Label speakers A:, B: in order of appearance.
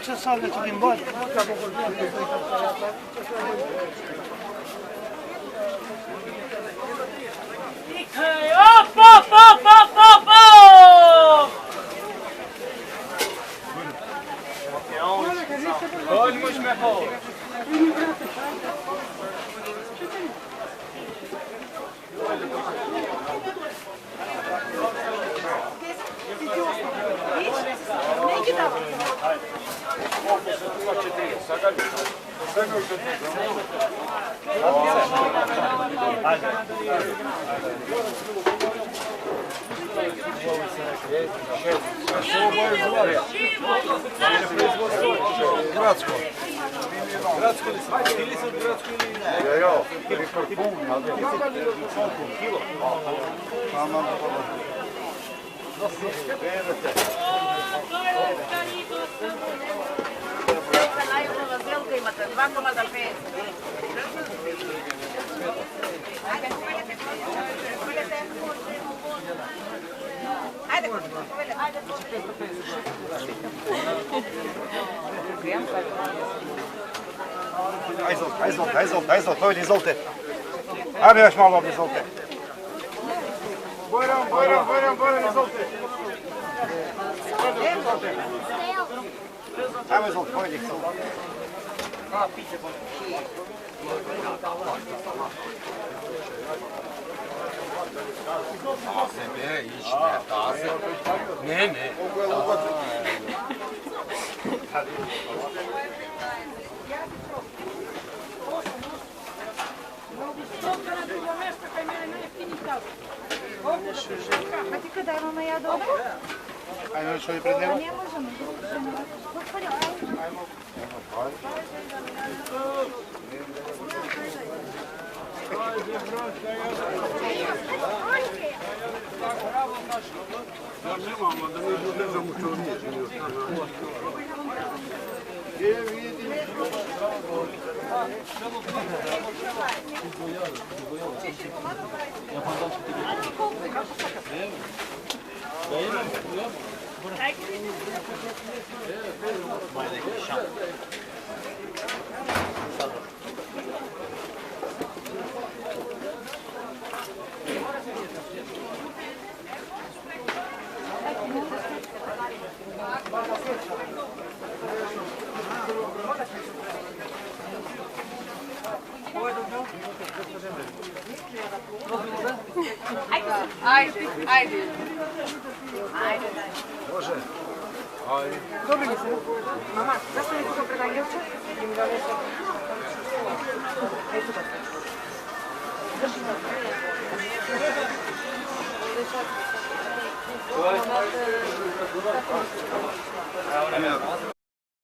A: Ce salve ci limbați?
B: Op, op, op, op, op, op! Olha, mas me errou.
C: Gradsko. Gradsko li sam? Ili sam gradsko ili ne? Jo, ili korpun. Kilo. Tamam.
D: Najbolja zelka imate 2,5. Ajde,
C: Ajde, to izvolite. Ajde još malo ovdje, izvolite. Bojran, izvolite. Ajmo izvolite, pojedi.
E: Sebe ići, ne, taze. Ne.
D: a ti kada imamo ja dobro?
C: Ajmo što je pred njima?
D: Ne možemo. Gospodin, ajmo.
C: Ja nemam, da ne znam u što nije. Gdje vidim?
D: Ajde.
C: Može. Ajde.
D: Dobili smo. Mama, zašto mi to predanjevče? I mi donese. Eto da se. Drži da se.